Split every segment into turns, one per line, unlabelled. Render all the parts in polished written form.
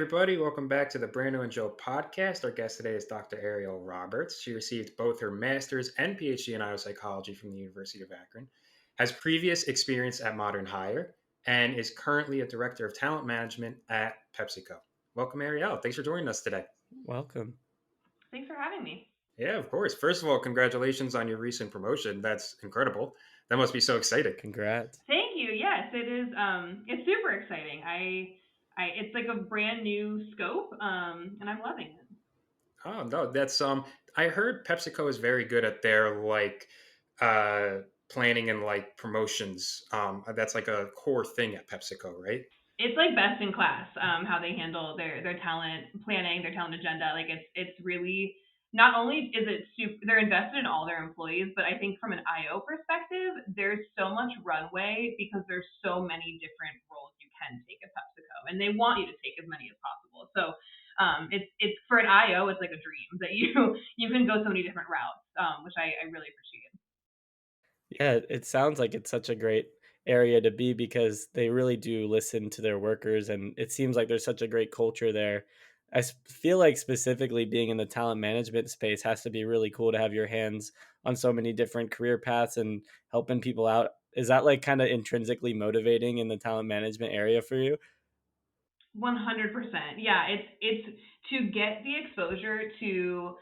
everybody. Welcome back to the Brando and Joe podcast. Our guest today is Dr. Ariel Roberts. She received both her master's and PhD in psychology from the University of Akron, has previous experience at Modern Hire, and is currently a director of talent management at PepsiCo. Welcome, Ariel. Thanks for joining us today.
Welcome.
Thanks for having me.
Yeah, of course. First of all, congratulations on your recent promotion. That's incredible. That must be so exciting.
Congrats.
Thank you. Yes, it is. It's super exciting. It's like a brand new scope, and I'm loving it.
Oh no, that's I heard PepsiCo is very good at their uh planning and like promotions. That's like a core thing at PepsiCo, right?
It's like best in class. How they handle their talent planning, their talent agenda. Like it's really not only is it super, they're invested in all their employees, but I think from an IO perspective, there's so much runway because there's so many different roles you can take at PepsiCo, and they want you to take as many as possible. So it's for an IO, it's like a dream that you can go so many different routes, which I really appreciate.
Yeah, it sounds like it's such a great area to be because they really do listen to their workers, and it seems like there's such a great culture there. Feel like specifically being in the talent management space has to be really cool to have your hands on so many different career paths and helping people out. Is that like kind of intrinsically motivating in the talent management area for you?
100%. Yeah, it's to get the exposure to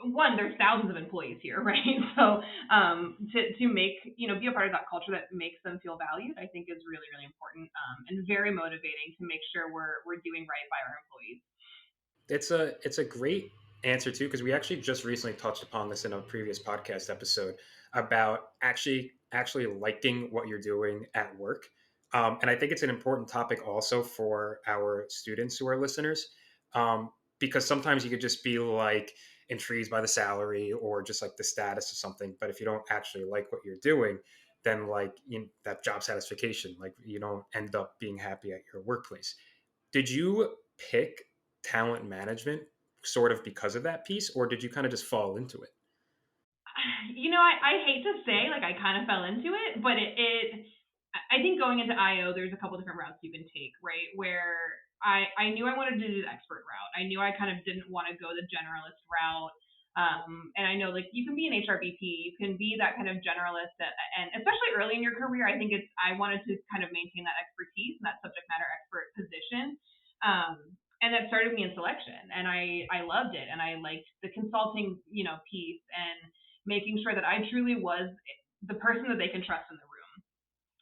one, there's thousands of employees here, right? So to make, be a part of that culture that makes them feel valued, I think is really, really important, and very motivating to make sure we're doing right by our employees.
It's a great answer too because we actually just recently touched upon this in a previous podcast episode about actually liking what you're doing at work. And I think it's an important topic also for our students who are listeners, because sometimes you could just be like intrigued by the salary or just like the status of something, but if you don't actually like what you're doing, then that job satisfaction, like you don't end up being happy at your workplace. Did you pick talent management sort of because of that piece, or did you kind of just fall into it?
I hate to say like I kind of fell into it, but I think going into IO, there's a couple different routes you can take, right? Where I knew I wanted to do the expert route. I knew I kind of didn't want to go the generalist route. And I know like you can be an HRBP, you can be that kind of generalist, and especially early in your career, I wanted to kind of maintain that expertise and that subject matter expert position. And that started me in selection, and I loved it, and I liked the consulting, piece and making sure that I truly was the person that they can trust in the room.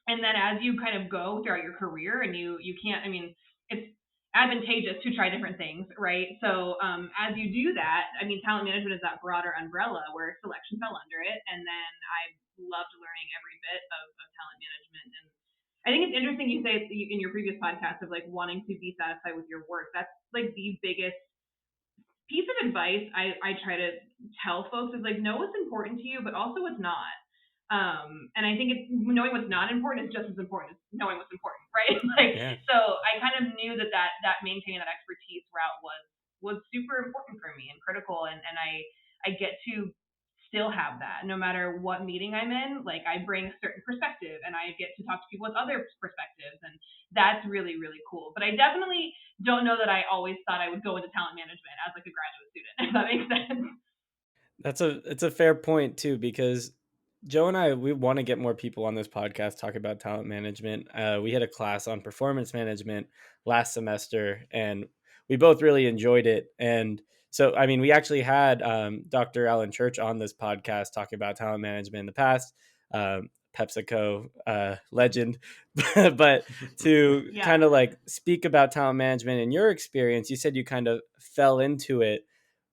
And then as you kind of go throughout your career, and you can't, I mean, it's advantageous to try different things, right? So as you do that, I mean, talent management is that broader umbrella where selection fell under it, and then I loved learning every bit of talent management. And I think it's interesting you say in your previous podcast of like wanting to be satisfied with your work. That's like the biggest piece of advice I try to tell folks is like know what's important to you, but also what's not. And I think it's knowing what's not important is just as important as knowing what's important, right? Like,
Yeah.
so I kind of knew that maintaining that expertise route was super important for me and critical, and I get to still have that no matter what meeting I'm in. Like I bring a certain perspective, and I get to talk to people with other perspectives, and that's really, really cool. But I definitely don't know that I always thought I would go into talent management as like a graduate student, if that makes sense.
It's a fair point too because Joe and I we want to get more people on this podcast talk about talent management. We had a class on performance management last semester, and we both really enjoyed it. And so, I mean, we actually had Dr. Alan Church on this podcast talking about talent management in the past. PepsiCo legend, but to
Yeah.
kind of like speak about talent management in your experience, you said you kind of fell into it.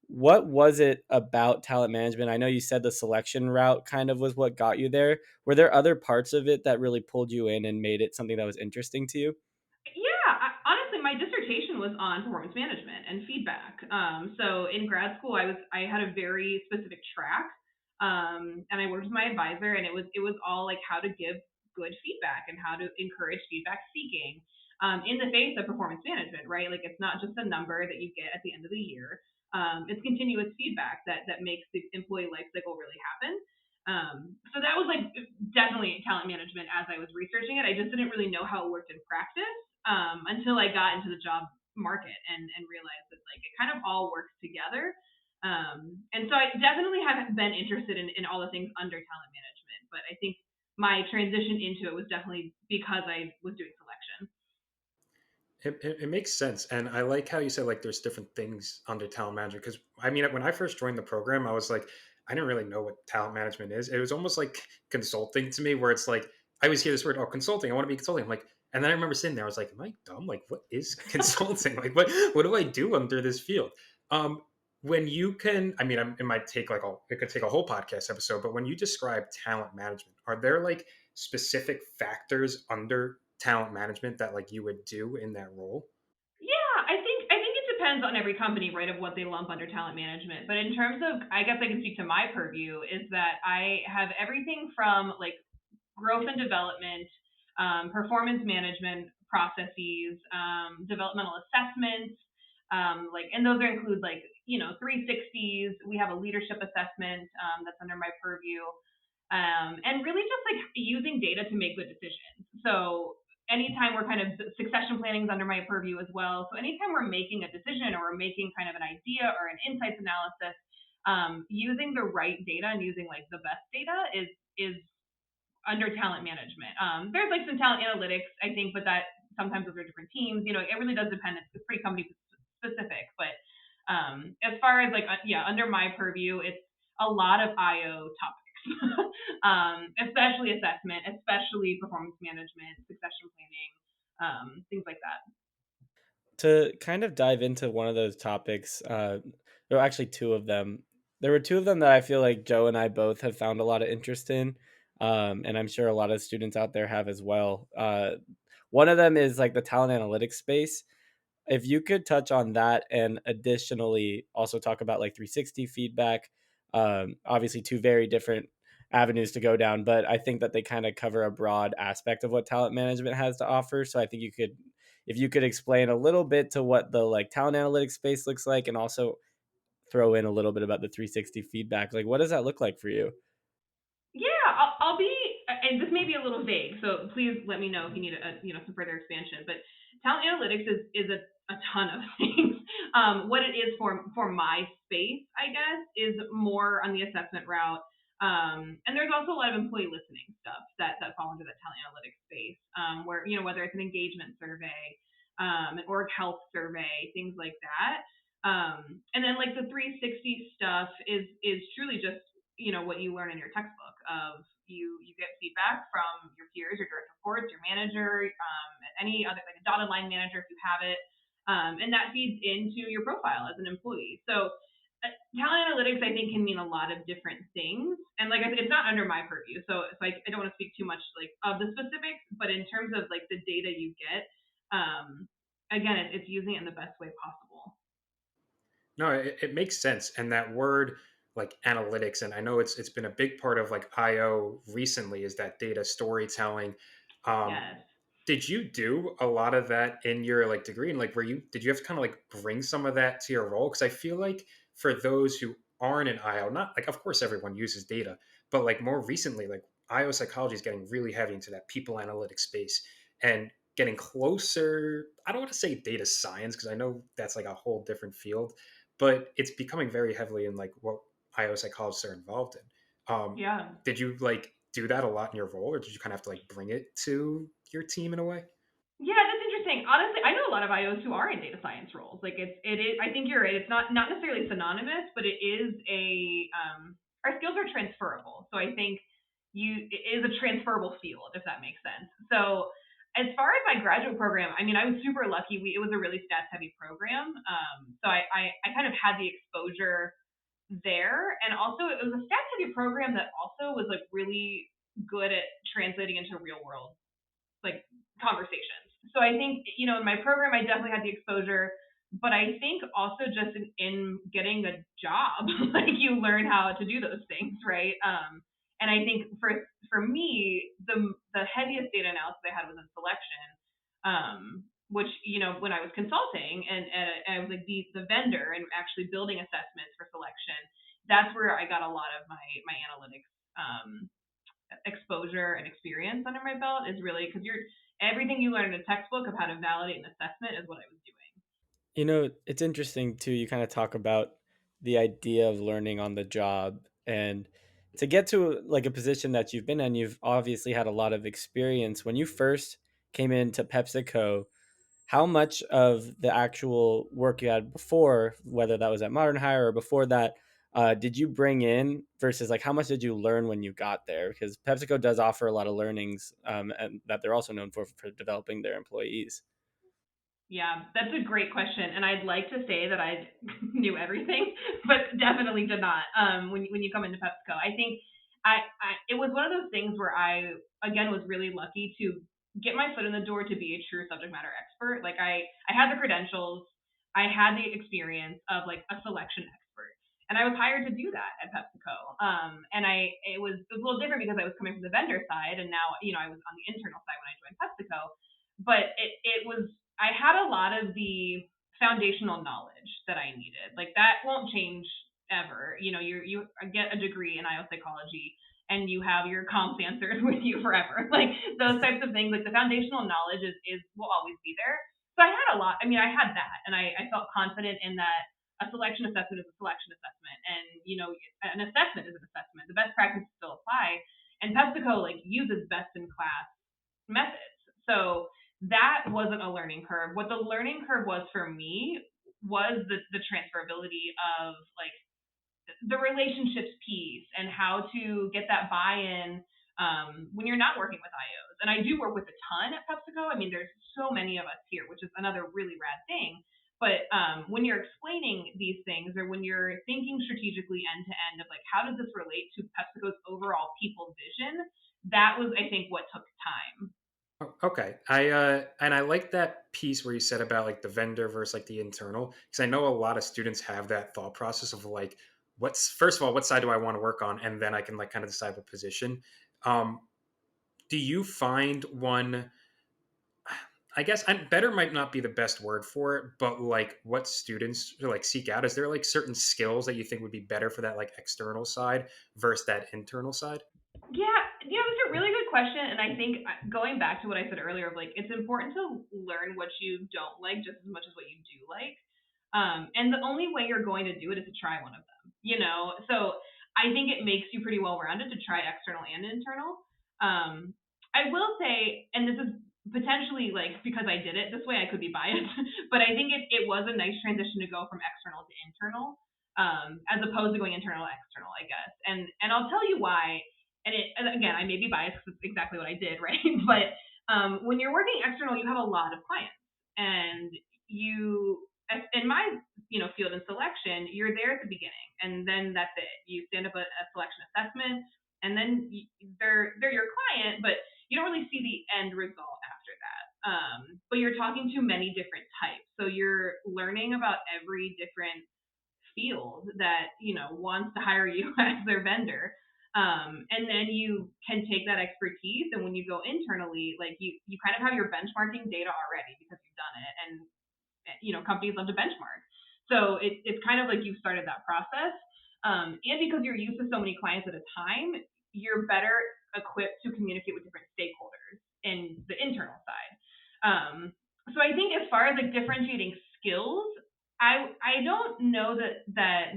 What was it about talent management? I know you said the selection route kind of was what got you there. Were there other parts of it that really pulled you in and made it something that was interesting to you?
Yeah, honestly, my dissertation was on performance management and feedback. So in grad school, I had a very specific track, and I worked with my advisor, and it was all like how to give good feedback and how to encourage feedback seeking, in the face of performance management, right? Like it's not just a number that you get at the end of the year. It's continuous feedback that makes the employee life cycle really happen. So that was like definitely talent management as I was researching it. I just didn't really know how it worked in practice, until I got into the job market and realize that like it kind of all works together. And so I definitely have been interested in all the things under talent management, but I think my transition into it was definitely because I was doing selection.
It makes sense, and I like how you said like there's different things under talent management. Because I mean, when I first joined the program, I was like, I didn't really know what talent management is. It was almost like consulting to me, where it's like I always hear this word, oh, consulting. I want to be consulting. I'm like, and then I remember sitting there, I was like, am I dumb? Like, what is consulting? Like, what do I do under this field? Um, when you can, I mean, it might take like it could take a whole podcast episode, but when you describe talent management, are there like specific factors under talent management that like you would do in that role?
Yeah, I think it depends on every company, right, of what they lump under talent management. But in terms of, I guess I can speak to my purview is that I have everything from like growth and development, performance management processes, developmental assessments, like, and those include like 360s. We have a leadership assessment that's under my purview, and really just like using data to make good decisions. So anytime we're kind of succession planning is under my purview as well. So anytime we're making a decision or we're making kind of an idea or an insights analysis, using the right data and using like the best data is under talent management. There's like some talent analytics, I think, but that sometimes those are different teams. It really does depend. It's pretty company specific. But as far as like, yeah, under my purview, it's a lot of IO topics, especially assessment, especially performance management, succession planning, things like that.
To kind of dive into one of those topics, there were actually two of them. There were two of them that I feel like Joe and I both have found a lot of interest in, and I'm sure a lot of students out there have as well. One of them is like the talent analytics space. If you could touch on that and additionally also talk about like 360 feedback, obviously two very different avenues to go down, but I think that they kind of cover a broad aspect of what talent management has to offer. So I think if you could explain a little bit to what the like talent analytics space looks like, and also throw in a little bit about the 360 feedback, like what does that look like for you?
Yeah, I'll be, and this may be a little vague, so please let me know if you need some further expansion. But talent analytics is a ton of things. What it is for my space, I guess, is more on the assessment route. And there's also a lot of employee listening stuff that fall into that talent analytics space, where whether it's an engagement survey, an org health survey, things like that. And then like the 360 stuff is truly just what you learn in your textbook of you get feedback from your peers, your direct reports, your manager, any other like a dotted line manager if you have it, and that feeds into your profile as an employee. So talent analytics I think can mean a lot of different things, and like I said, it's not under my purview, so I don't want to speak too much like of the specifics, but in terms of like the data you get, again it's using it in the best way possible.
No, it makes sense. And that word like analytics, and I know it's been a big part of like IO recently, is that data storytelling. Um,
Yes.
did you do a lot of that in your like degree, and like were you did you have to kind of like bring some of that to your role? Because I feel like for those who aren't in IO, not like of course everyone uses data, but like more recently, like IO psychology is getting really heavy into that people analytics space and getting closer. I don't want to say data science because I know that's like a whole different field, but it's becoming very heavily in like what IO psychologists are involved in.
Yeah.
Did you like do that a lot in your role, or did you kind of have to like bring it to your team in a way?
Yeah, that's interesting. Honestly, I know a lot of IOs who are in data science roles. Like it is. I think you're right. It's not necessarily synonymous, but it is a. Our skills are transferable, so I think it is a transferable field, if that makes sense. So as far as my graduate program, I mean, I was super lucky. It was a really stats heavy program, so I kind of had the exposure there, and also it was a stats heavy program that also was like really good at translating into real world like conversations. So I think, in my program, I definitely had the exposure, but I think also just in getting a job, like you learn how to do those things, right? And I think for me, the heaviest data analysis I had was in selection, which when I was consulting and I was like the vendor and actually building assessments for selection, that's where I got a lot of my analytics exposure and experience under my belt is really because you're everything you learn in a textbook of how to validate an assessment is what I was doing.
You know, it's interesting too. You kind of talk about the idea of learning on the job, and to get to like a position that you've been in, you've obviously had a lot of experience. When you first came into PepsiCo, how much of the actual work you had before, whether that was at Modern Hire or before that, did you bring in versus like how much did you learn when you got there? Because PepsiCo does offer a lot of learnings, and that they're also known for developing their employees.
Yeah, that's a great question, and I'd like to say that I knew everything, but definitely did not. When you come into PepsiCo, I think it was one of those things where I again was really lucky to get my foot in the door to be a true subject matter expert. Like I had the credentials, I had the experience of like a selection expert, and I was hired to do that at PepsiCo. And it was a little different because I was coming from the vendor side, and now I was on the internal side when I joined PepsiCo, but it was I had a lot of the foundational knowledge that I needed. Like that won't change ever. You get a degree in IO psychology and you have your comps answers with you forever. Like those types of things, like the foundational knowledge is will always be there. So I had a lot. I mean, I had that, and I felt confident in that. A selection assessment is a selection assessment, and an assessment is an assessment. The best practices still apply, and PepsiCo like uses best in class methods. So that wasn't a learning curve. What the learning curve was for me was the transferability of like the relationships piece and how to get that buy-in when you're not working with IOs. And I do work with a ton at PepsiCo. I mean, there's so many of us here, which is another really rad thing. But when you're explaining these things or when you're thinking strategically end to end of like, how does this relate to PepsiCo's overall people vision? That was, I think, what took time.
Okay, I like that piece where you said about like the vendor versus like the internal, because I know a lot of students have that thought process of like, what's first of all, what side do I want to work on, and then I can like kind of decide what position. Um, do you find one? I guess better might not be the best word for it, but like what students like seek out, is there like certain skills that you think would be better for that like external side versus that internal side?
Yeah, it's a really good question, and I think going back to what I said earlier of like it's important to learn what you don't like just as much as what you do like. And the only way you're going to do it is to try one of them. So I think it makes you pretty well rounded to try external and internal. I will say, and this is potentially like because I did it this way, I could be biased, but I think it was a nice transition to go from external to internal, as opposed to going internal to external, I guess. And I'll tell you why, and again, I may be biased because it's exactly what I did, right? But when you're working external, you have a lot of clients, and in my field and selection, you're there at the beginning, and then that's it. You stand up a selection assessment, and then they're your client, but you don't really see the end result after that. But you're talking to many different types, so you're learning about every different field that wants to hire you as their vendor. And then you can take that expertise, and when you go internally, like you kind of have your benchmarking data already because you've done it, and companies love to benchmark. So it's kind of like you've started that process, and because you're used to so many clients at a time, you're better equipped to communicate with different stakeholders in the internal side. So I think as far as like differentiating skills, I don't know that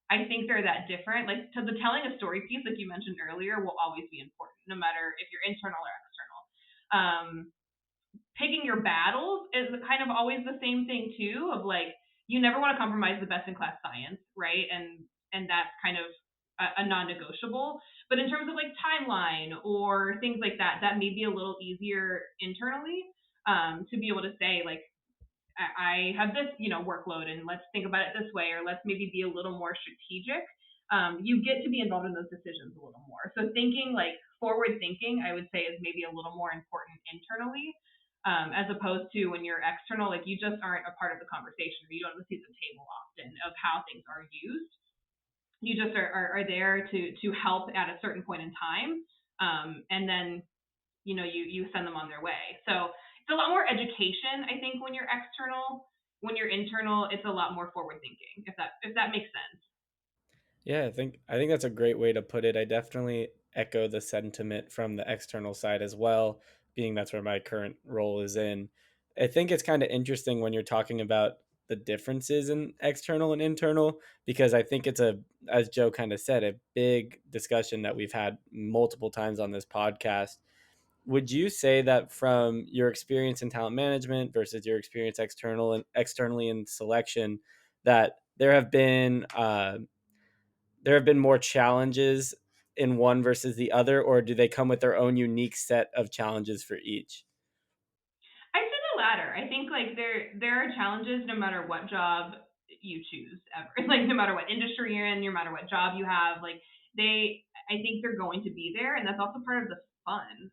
I think they're that different. Like to the telling a story piece, like you mentioned earlier, will always be important, no matter if you're internal or external. Picking your battles is kind of always the same thing too. Of like you never want to compromise the best in class science, right? And that's kind of a non-negotiable. But in terms of like timeline or things like that, that may be a little easier internally, to be able to say like I have this, workload, and let's think about it this way, or let's maybe be a little more strategic. You get to be involved in those decisions a little more. So thinking like forward thinking, I would say is maybe a little more important internally, as opposed to when you're external, like you just aren't a part of the conversation, or you don't see the table often of how things are used. You just are there to help at a certain point in time, and then you send them on their way. So it's a lot more education, I think, when you're external. When you're internal, it's a lot more forward thinking, if that makes sense.
Yeah, I think that's a great way to put it. I definitely echo the sentiment from the external side as well, being that's where my current role is in. I think it's kind of interesting when you're talking about the differences in external and internal, because I think it's a, as Joe kind of said, a big discussion that we've had multiple times on this podcast. Would you say that from your experience in talent management versus your experience external and externally in selection, that there have been more challenges in one versus the other, or do they come with their own unique set of challenges for each?
I say the latter. I think like there are challenges no matter what job you choose ever. Like no matter what industry you're in, no matter what job you have, like they I think they're going to be there, and that's also part of the fun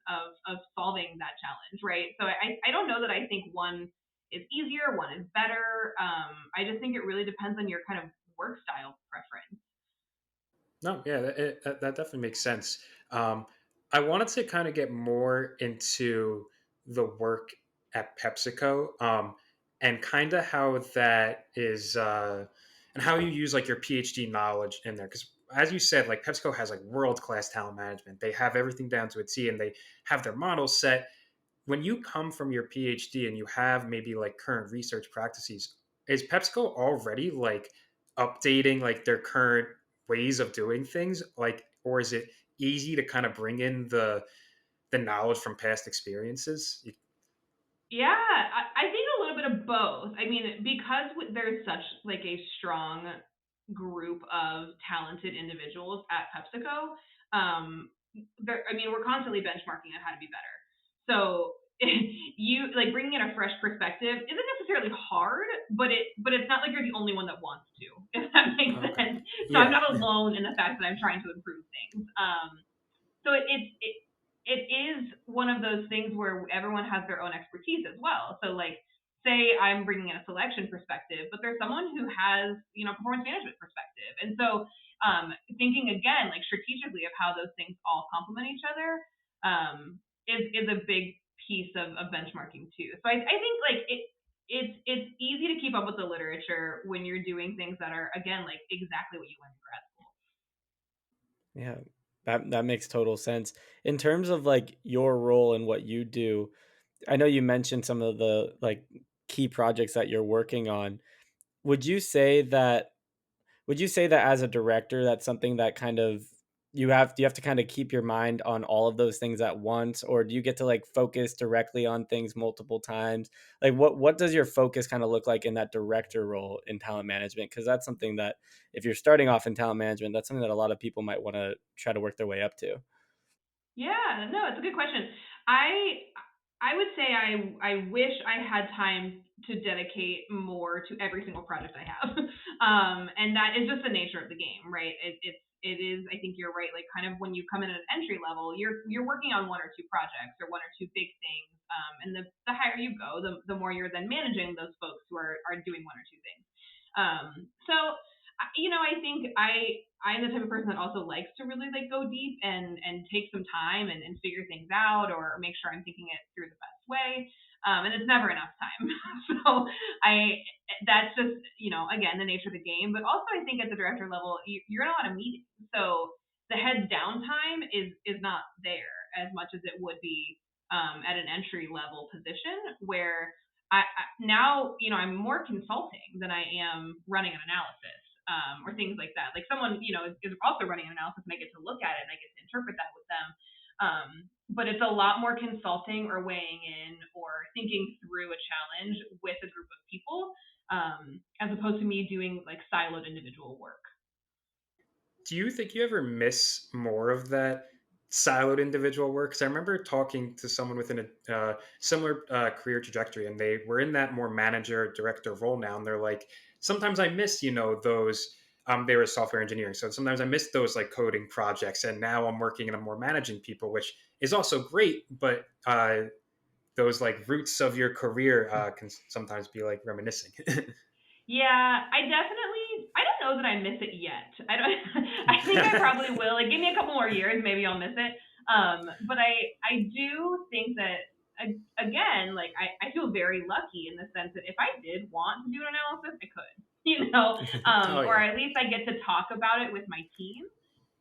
of solving that challenge, right? So I don't know that I think one is easier, one is better. I just think it really depends on your kind of work style preference.
No, yeah, that definitely makes sense. I wanted to kind of get more into the work at PepsiCo, and kind of how that is, and how you use like your PhD knowledge in there. Because as you said, like PepsiCo has like world class talent management. They have everything down to a T, and they have their models set. When you come from your PhD and you have maybe like current research practices, is PepsiCo already like updating like their current ways of doing things, like, or is it easy to kind of bring in the knowledge from past experiences?
Yeah, I think a little bit of both. I mean, because there's such like a strong group of talented individuals at PepsiCo, I mean, we're constantly benchmarking on how to be better. So you like bringing in a fresh perspective isn't necessarily hard, but it's not like you're the only one that wants to, if that makes
Okay.
sense. So I'm
Yeah.
not alone in the fact that I'm trying to improve things. So it is one of those things where everyone has their own expertise as well. So like say I'm bringing in a selection perspective, but there's someone who has performance management perspective, and so thinking again like strategically of how those things all complement each other is a big piece of benchmarking too. So I think like it's easy to keep up with the literature when you're doing things that are again like exactly what you learned in grad school.
Yeah, that makes total sense. In terms of like your role and what you do, I know you mentioned some of the like key projects that you're working on. Would you say that Would you say that as a director, that's something that kind of do you have to kind of keep your mind on all of those things at once, or do you get to like focus directly on things multiple times? Like what does your focus kind of look like in that director role in talent management? Because that's something that if you're starting off in talent management, that's something that a lot of people might want to try to work their way up to.
Yeah, no, it's a good question. I would say I wish I had time to dedicate more to every single project I have, and that is just the nature of the game, right? It is. I think you're right. Like kind of when you come in at an entry level, you're working on one or two projects or one or two big things, and the higher you go, the more you're then managing those folks who are doing one or two things. So I think I'm the type of person that also likes to really like go deep and take some time and figure things out or make sure I'm thinking it through the best way. And it's never enough time. So I that's just again the nature of the game. But also I think at the director level you're in a lot of meetings, so the heads down time is not there as much as it would be at an entry level position where now I'm more consulting than I am running an analysis or things like that. Like someone is also running an analysis and I get to look at it and I get to interpret that with them. But it's a lot more consulting or weighing in or thinking through a challenge with a group of people as opposed to me doing like siloed individual work.
Do you think you ever miss more of that siloed individual work? Because I remember talking to someone within a similar career trajectory, and they were in that more manager director role now, and they're like, sometimes I miss, those. They were software engineering, so sometimes I miss those like coding projects, and now I'm working and I'm more managing people, which is also great. But those like roots of your career can sometimes be like reminiscing.
Yeah, I don't know that I miss it yet. I don't I think I probably will. Like give me a couple more years, maybe I'll miss it. But I do think that again, like I feel very lucky in the sense that if I did want to do an analysis, I could.
Oh
Or
yeah.
at least I get to talk about it with my team.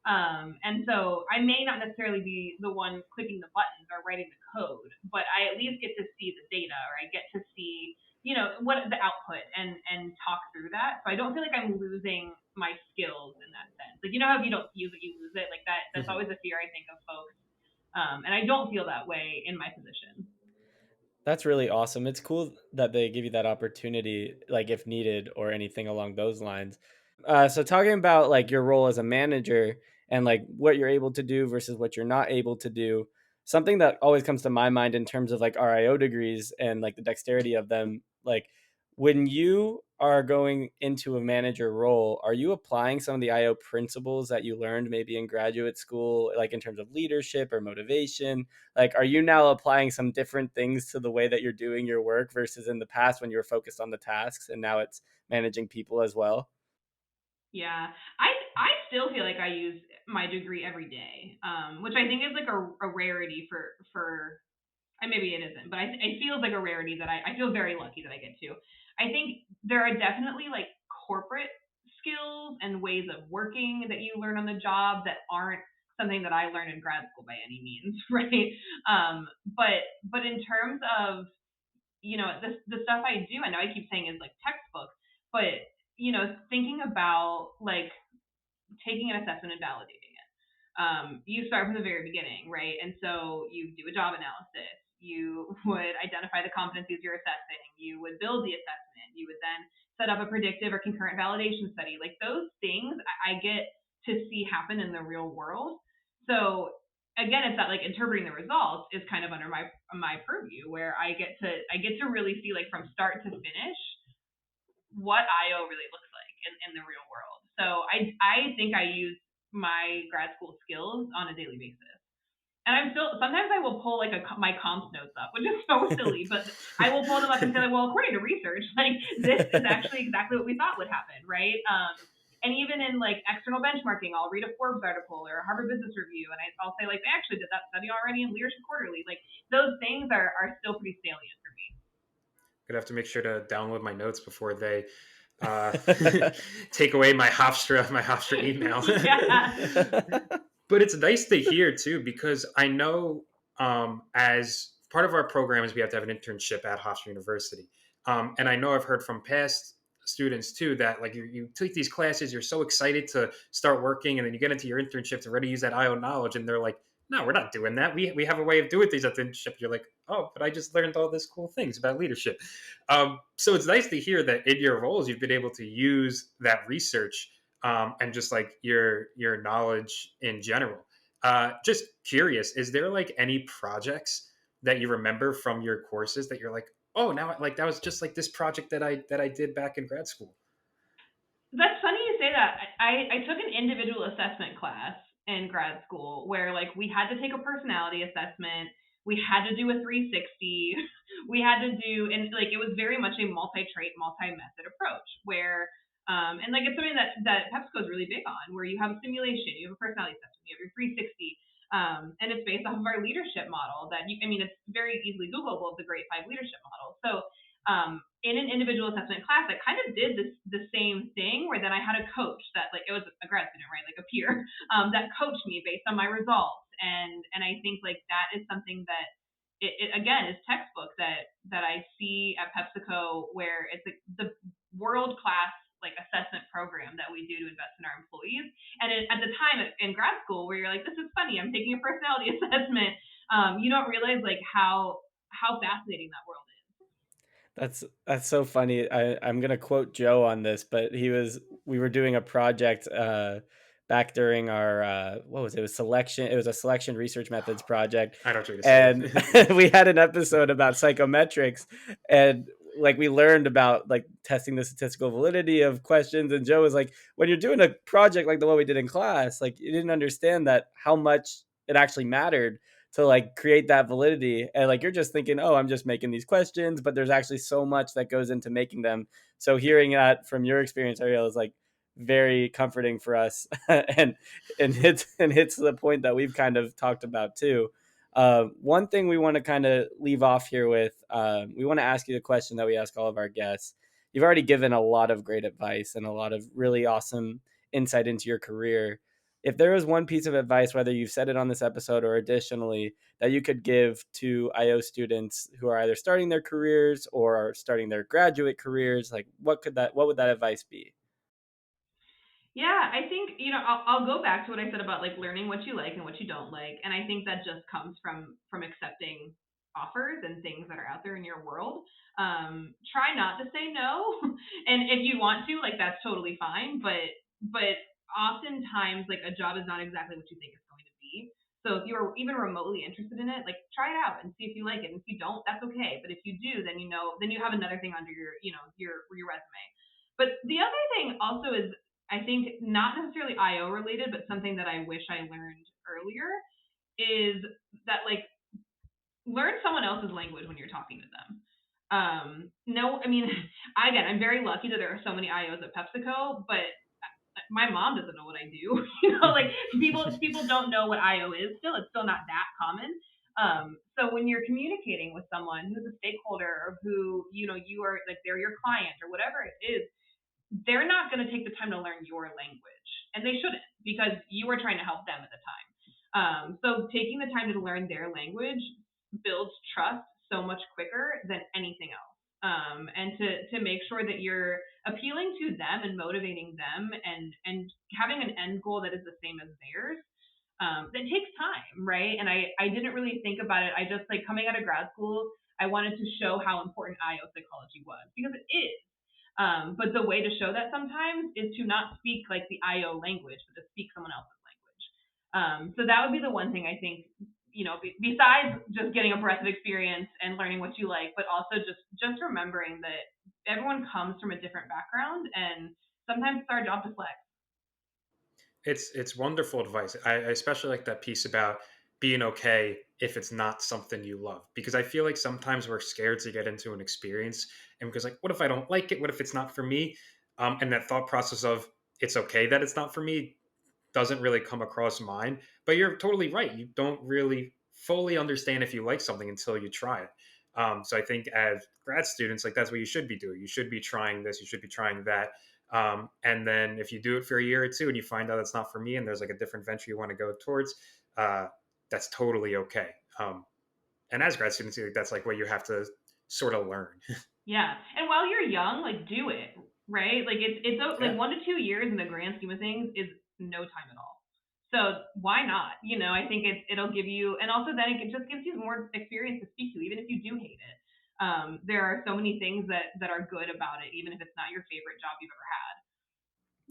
And so I may not necessarily be the one clicking the buttons or writing the code, but I at least get to see the data or I get to see what the output and talk through that. So I don't feel like I'm losing my skills in that sense. Like, how if you don't use it, you lose it. Like that's
Mhm.
always a fear I think of folks. And I don't feel that way in my position.
That's really awesome. It's cool that they give you that opportunity, like if needed or anything along those lines. So talking about like your role as a manager and like what you're able to do versus what you're not able to do, something that always comes to my mind in terms of like RIO degrees and like the dexterity of them, like when you are going into a manager role, are you applying some of the IO principles that you learned maybe in graduate school, like in terms of leadership or motivation? Like, are you now applying some different things to the way that you're doing your work versus in the past when you were focused on the tasks and now it's managing people as well?
Yeah, I still feel like I use my degree every day, which I think is like a rarity for and maybe it isn't, but it feels like a rarity that I feel very lucky that I get to. I think there are definitely like corporate skills and ways of working that you learn on the job that aren't something that I learned in grad school by any means, right? But in terms of the stuff I do, I know I keep saying is like textbook, but thinking about like taking an assessment and validating it. You start from the very beginning, right? And so you do a job analysis. You would identify the competencies you're assessing. You would build the assessment. You would then set up a predictive or concurrent validation study. Like those things I get to see happen in the real world. So again, it's that like interpreting the results is kind of under my purview where I get to really see like from start to finish what IO really looks like in the real world. So I think I use my grad school skills on a daily basis. And I'm still sometimes I will pull like my comps notes up, which is so silly, but I will pull them up and say like, well, according to research, like this is actually exactly what we thought would happen, right? And even in like external benchmarking, I'll read a Forbes article or a Harvard Business Review, and I'll say like, they actually did that study already in Leadership Quarterly. Like those things are still pretty salient for me.
Gonna have to make sure to download my notes before they uh, take away my Hofstra email.
Yeah.
But it's nice to hear too because I know as part of our program is we have to have an internship at Hofstra University, and I know I've heard from past students too that like you take these classes, you're so excited to start working, and then you get into your internship to ready to use that IO knowledge, and they're like, "No, we're not doing that. We have a way of doing things at the internship." You're like, "Oh, but I just learned all this cool things about leadership." So it's nice to hear that in your roles you've been able to use that research and just like your knowledge in general. Just curious, is there like any projects that you remember from your courses that you're like, oh, now like that was just like this project that I did back in grad school?
That's funny you say that. I took an individual assessment class in grad school where like we had to take a personality assessment. We had to do a 360. We had to do and like it was very much a multi-trait, multi-method approach where and like it's something that PepsiCo is really big on where you have a simulation, you have a personality assessment, you have your 360. And it's based off of our leadership model that I mean, it's very easily Googleable, the Great Five leadership model. So in an individual assessment class, I kind of did the same thing where then I had a coach that like it was a grad student, right, like a peer, that coached me based on my results, and I think like that is something that it again is textbook that I see at PepsiCo where it's like the world class like assessment program that we do to invest in our employees. And at the time in grad school where you're like, this is funny, I'm taking a personality assessment. You don't realize like how fascinating that world is.
That's so funny. I'm gonna quote Joe on this, but we were doing a project back during our what was it? It was selection. It was a selection research methods project,
I know what you're gonna
and
say.
we had an episode about psychometrics, and like we learned about like testing the statistical validity of questions. And Joe was like, when you're doing a project like the one we did in class, like you didn't understand that how much it actually mattered to like create that validity, and like you're just thinking, oh, I'm just making these questions, but there's actually so much that goes into making them. So hearing that from your experience, Ariel, is like very comforting for us and hits the point that we've kind of talked about too. One thing we want to kind of leave off here with, we want to ask you the question that we ask all of our guests. You've already given a lot of great advice and a lot of really awesome insight into your career. if there is one piece of advice, whether you've said it on this episode or additionally, that you could give to IO students who are either starting their careers or are starting their graduate careers, like what would that advice be?
Yeah, I think, I'll go back to what I said about like learning what you like and what you don't like. And I think that just comes from accepting offers and things that are out there in your world. Try not to say no. And if you want to, like that's totally fine. But oftentimes like a job is not exactly what you think it's going to be. So if you're even remotely interested in it, like try it out and see if you like it. And if you don't, that's okay. But if you do, then you have another thing under your resume. But the other thing also is, I think, not necessarily IO related, but something that I wish I learned earlier is that like learn someone else's language when you're talking to them. No, I mean, again, I'm very lucky that there are so many IOs at PepsiCo, but my mom doesn't know what I do. Like people don't know what IO is still. It's still not that common. So when you're communicating with someone who's a stakeholder or who you are like they're your client or whatever it is, they're not going to take the time to learn your language, and they shouldn't because you are trying to help them at the time. So taking the time to learn their language builds trust so much quicker than anything else. And to make sure that you're appealing to them and motivating them and having an end goal that is the same as theirs. That takes time, right? And I didn't really think about it. I just like coming out of grad school, I wanted to show how important IO psychology was because it is. But the way to show that sometimes is to not speak like the IO language, but to speak someone else's language. So that would be the one thing I think, besides just getting a breadth of experience and learning what you like, but also just remembering that everyone comes from a different background, and sometimes it's our job to flex.
It's wonderful advice. I especially like that piece about being okay if it's not something you love, because I feel like sometimes we're scared to get into an experience, and because like, what if I don't like it? What if it's not for me? And that thought process of it's okay that it's not for me doesn't really come across mine. But you're totally right. You don't really fully understand if you like something until you try it. So I think as grad students, like that's what you should be doing. You should be trying this. You should be trying that. And then if you do it for a year or two and you find out it's not for me and there's like a different venture you want to go towards, uh, that's totally okay. And as grad students, like, that's like what you have to sort of learn.
Yeah, and while you're young, like do it, right? Like it's like
Yeah.
1 to 2 years in the grand scheme of things is no time at all. So why not? I think it'll give you, and also then it just gives you more experience to speak to, even if you do hate it. There are so many things that are good about it, even if it's not your favorite job you've ever had.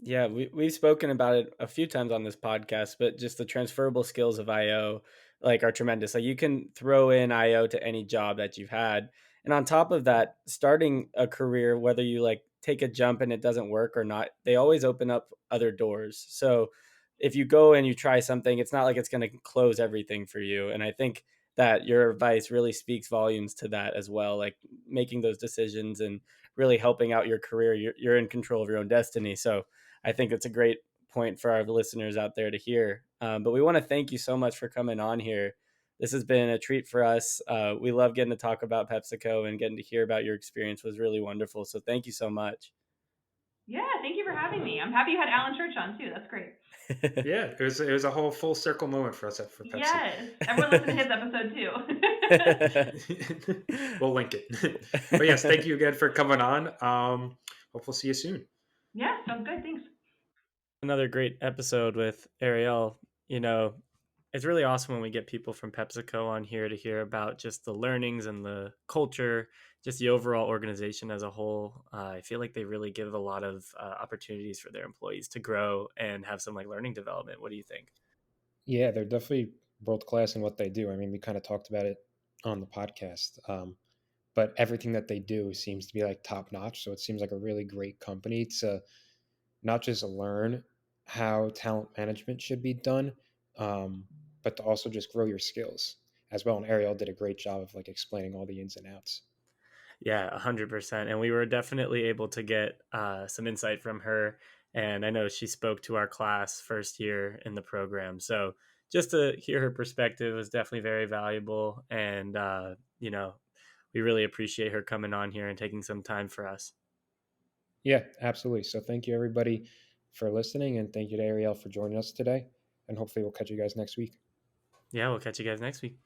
Yeah, we've spoken about it a few times on this podcast, but just the transferable skills of IO like are tremendous. Like you can throw in IO to any job that you've had. And on top of that, starting a career, whether you like take a jump and it doesn't work or not, they always open up other doors. So if you go and you try something, it's not like it's going to close everything for you. And I think that your advice really speaks volumes to that as well, like making those decisions and really helping out your career. You're in control of your own destiny. So I think it's a great point for our listeners out there to hear. But we want to thank you so much for coming on here. This has been a treat for us. We love getting to talk about PepsiCo, and getting to hear about your experience was really wonderful. So thank you so much.
Yeah, thank you for having me. I'm happy you had Alan Church on too. That's great.
Yeah. It was a whole full circle moment for us for Pepsi.
Yes, everyone listen to his episode too.
We'll link it. But yes, thank you again for coming on. Hope we'll see you soon.
Yeah, sounds good. Thanks.
Another great episode with Ariel. You know, it's really awesome when we get people from PepsiCo on here to hear about just the learnings and the culture, just the overall organization as a whole. I feel like they really give a lot of opportunities for their employees to grow and have some like learning development. What do you think?
Yeah, they're definitely world class in what they do. I mean, we kind of talked about it on the podcast, but everything that they do seems to be like top notch. So it seems like a really great company to not just learn how talent management should be done, but to also just grow your skills as well. And Ariel did a great job of like explaining all the ins and outs.
Yeah, 100%. And we were definitely able to get some insight from her. And I know she spoke to our class first year in the program. So just to hear her perspective was definitely very valuable. And, we really appreciate her coming on here and taking some time for us.
Yeah, absolutely. So thank you everybody for listening, and thank you to Ariel for joining us today. and hopefully we'll catch you guys next week.
Yeah, we'll catch you guys next week.